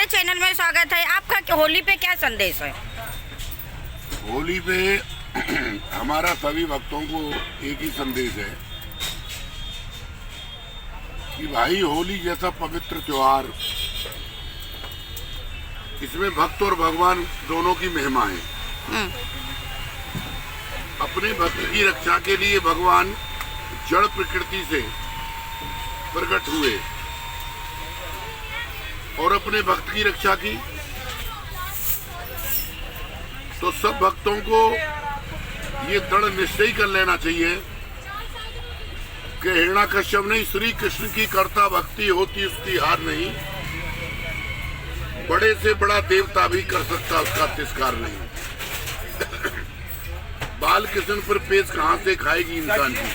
हमारे चैनल में स्वागत है आपका। होली पे क्या संदेश है? होली पे हमारा सभी भक्तों को एक ही संदेश है कि भाई होली जैसा पवित्र त्योहार, इसमें भक्त और भगवान दोनों की महिमा है। अपने भक्त की रक्षा के लिए भगवान जड़ प्रकृति से प्रकट हुए और अपने भक्त की रक्षा की। तो सब भक्तों को ये दृढ़ निश्चय कर लेना चाहिए कि हिरण्याकश्यप नहीं, श्री कृष्ण की कर्ता भक्ति होती उसकी हार नहीं। बड़े से बड़ा देवता भी कर सकता उसका तिरस्कार नहीं। बाल कृष्ण पर पेश कहां से खाएगी इंसान की।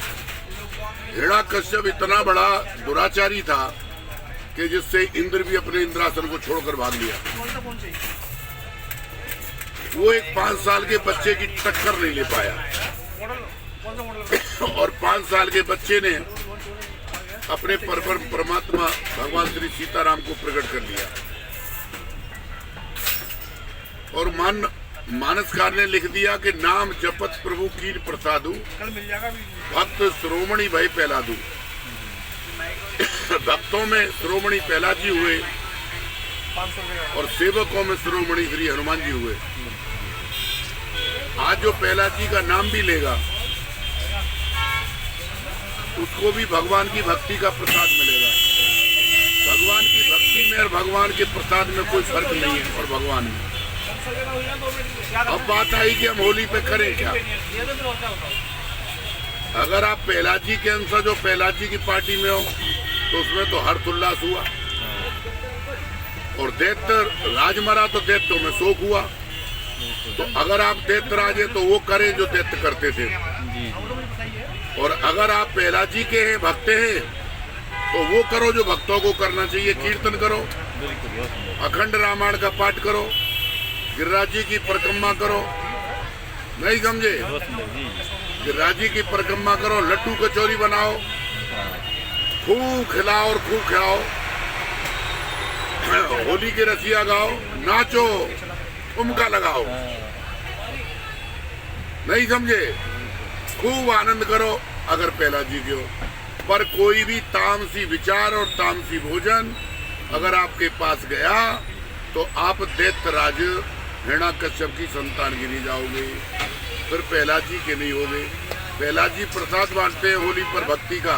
हिरण्याकश्यप इतना बड़ा दुराचारी था कि जिससे इंद्र भी अपने इंद्रासन को छोड़कर भाग लिया। वो एक 5 साल के बच्चे की टक्कर नहीं ले पाया और 5 साल के बच्चे ने अपने परमात्मा भगवान श्री सीताराम को प्रकट कर लिया। और मानसकार ने लिख दिया कि नाम जपत प्रभु कीर प्रसादु, भक्त श्रोमणी भय पहलादू। भक्तों में श्रोमणी पहला जी हुए और सेवकों में श्रोमणी श्री हनुमान जी हुए। आज जो पहला जी का नाम भी लेगा उसको भी भगवान की भक्ति का प्रसाद मिलेगा। भगवान की भक्ति में और भगवान के प्रसाद में कोई फर्क नहीं है। और भगवान में अब बात आई कि हम होली पे करें क्या। अगर आप पहलाजी के अनुसार जो पहलाजी की पार्टी में हो तो उसमें तो हर्षोल्लास हुआ और दैत्य राज मरा तो दैत्यों में शोक हुआ। तो अगर आप दैत्य राज है तो वो करें जो दैत्य करते थे। और अगर आप पहलाजी के हैं, भक्त हैं, तो वो करो जो भक्तों को करना चाहिए। कीर्तन करो, अखंड रामायण का पाठ करो, गिरिराज जी की परिक्रमा करो। नहीं समझे? गिरिराज जी की परिक्रमा करो, लड्डू कचौरी बनाओ, खूब खिलाओ और खूब खिलाओ। होली के रसिया गाओ, नाचो, ठुमका लगाओ। नहीं समझे? खूब आनंद करो अगर पहला जी के हो। पर कोई भी तामसी विचार और तामसी भोजन अगर आपके पास गया तो आप दैत्य राज हिरण्याकश्यप की संतान गिनी जाओगे, फिर पहला जी के नहीं होगे। पहला जी प्रसाद बांटते हैं होली पर भक्ति का।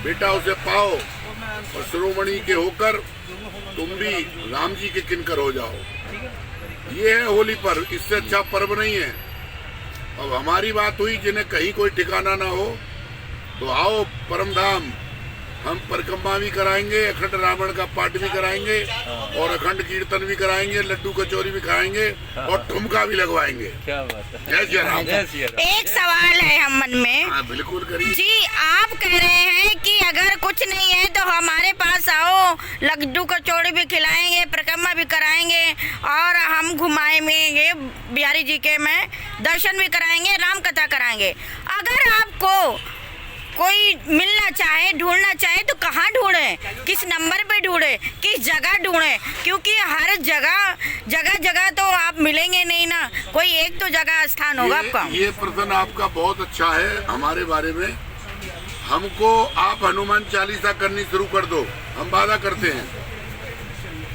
बेटा उसे पाओ और श्रोमणी के होकर तुम भी राम जी के किनकर हो जाओ। ये है होली पर, इससे अच्छा पर्व नहीं है। अब हमारी बात हुई जिन्हें कहीं कोई ठिकाना ना हो तो आओ परम धाम, हम परिक्रमा भी कराएंगे, अखंड रावण का पाठ भी कराएंगे और अखंड कीर्तन भी कराएंगे, लड्डू कचौरी भी खाएंगे और ठुमका भी लगवाएंगे। क्या बात है। जय श्री राम। एक सवाल है हम मन में। हाँ बिल्कुल करिए जी, आप कह रहे हैं कि अगर कुछ नहीं है तो हमारे पास आओ, लड्डू कचौड़ी भी खिलाएंगे, परिक्रमा भी कराएंगे और हम घुमाएंगे बिहारी जी के में, दर्शन भी कराएंगे, राम कथा कराएंगे। अगर आपको कोई मिलना चाहे, ढूंढना चाहे तो कहाँ ढूंढे, किस नंबर पे ढूंढे, किस जगह ढूंढे? क्योंकि हर जगह तो आप मिलेंगे नहीं ना, कोई एक तो जगह स्थान होगा आपका। ये प्रश्न आपका बहुत अच्छा है हमारे बारे में। हमको आप हनुमान चालीसा करनी शुरू कर दो, हम वादा करते हैं।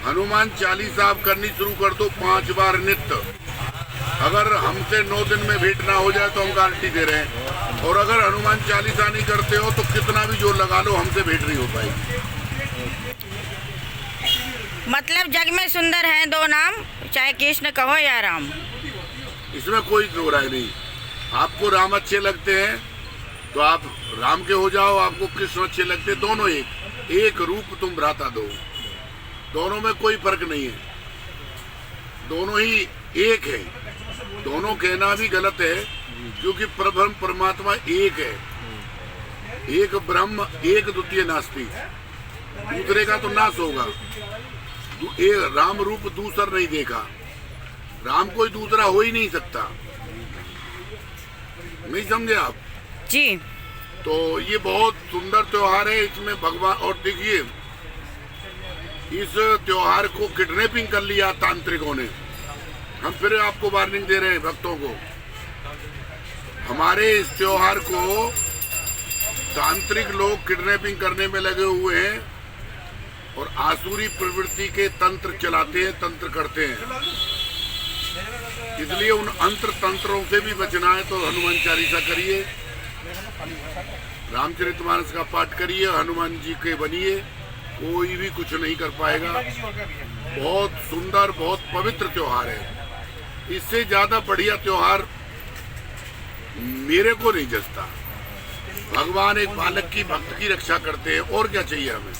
हनुमान चालीसा आप करनी शुरू कर दो 5 बार नित्य। अगर हमसे 9 दिन में भेंट ना हो जाए तो हम गारंटी दे रहे हैं। और अगर हनुमान चालीसा नहीं करते हो तो कितना भी जोर लगा लो, हमसे भेंट नहीं हो पाएगी। मतलब जग में सुंदर हैं 2 नाम, चाहे कृष्ण कहो या राम। इसमें कोई दो राय नहीं। आपको राम अच्छे लगते हैं तो आप राम के हो जाओ, आपको कृष्ण अच्छे लगते, दोनों एक रूप तुम भ्राता दो। दोनों में कोई फर्क नहीं है, दोनों ही एक है। दोनों कहना भी गलत है क्योंकि परब्रह्म परमात्मा एक है। एक ब्रह्म, एक द्वितीय नास्ति, दूसरे का तो नाश होगा। एक राम रूप दूसरा नहीं देखा, राम कोई दूसरा हो ही नहीं सकता। नहीं समझे आप जी? तो ये बहुत सुंदर त्योहार है। इसमें भगवान, और देखिए इस त्योहार को किडनैपिंग कर लिया तांत्रिकों ने। हम फिर आपको वार्निंग दे रहे हैं भक्तों को, हमारे इस त्योहार को तांत्रिक लोग किडनैपिंग करने में लगे हुए हैं और आसुरी प्रवृत्ति के तंत्र चलाते हैं, तंत्र करते हैं। इसलिए उन अंतर तंत्रों से भी बचना है तो हनुमान चालीसा करिए, रामचरितमानस का पाठ करिए, हनुमान जी के बनिए, कोई भी कुछ नहीं कर पाएगा। बहुत सुंदर, बहुत पवित्र त्योहार है। इससे ज्यादा बढ़िया त्योहार मेरे को नहीं जचता। भगवान एक बालक की, भक्त की रक्षा करते हैं, और क्या चाहिए हमें।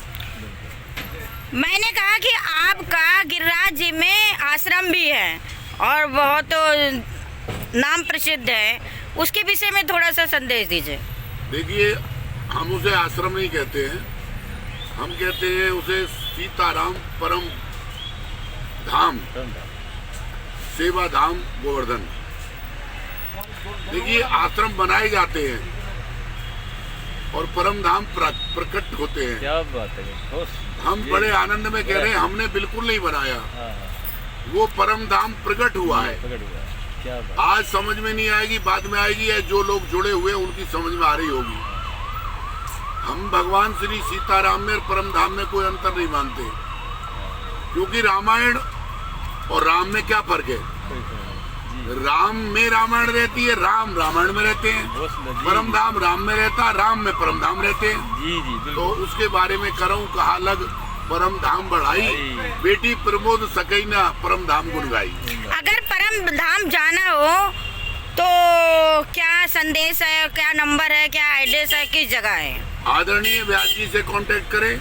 मैंने कहा कि आपका गिरिराज जी में आश्रम भी है और बहुत नाम प्रसिद्ध है, उसके विषय में थोड़ा सा संदेश दीजिए। देखिए, हम उसे आश्रम नहीं कहते हैं, हम कहते हैं उसे सीताराम परम धाम, सेवा धाम गोवर्धन। देखिए, आश्रम बनाए जाते हैं और परम धाम प्रकट होते हैं। क्या बात है, हम बड़े आनंद में कह रहे हैं, हमने बिल्कुल नहीं बनाया, वो परम धाम प्रकट हुआ है। क्या बात। आज समझ में नहीं आएगी, बाद में आएगी, या जो लोग जुड़े हुए उनकी समझ में आ रही होगी। हम भगवान श्री सीताराम में और परम धाम में कोई अंतर नहीं मानते, क्योंकि रामायण और राम में क्या फर्क है। राम में रामायण रहती है, राम रामायण में रहते हैं, परम धाम राम में रहता है, राम में परम धाम रहते हैं। जी जी, तो उसके बारे में करऊं कहा लग, परम धाम बढ़ाई, बेटी प्रमोद सकैना परम धाम गुण गाई। अगर परम धाम जाना हो तो क्या संदेश है, क्या नंबर है, क्या एड्रेस है, किस जगह है? आदरणीय व्यास जी से कांटेक्ट करें,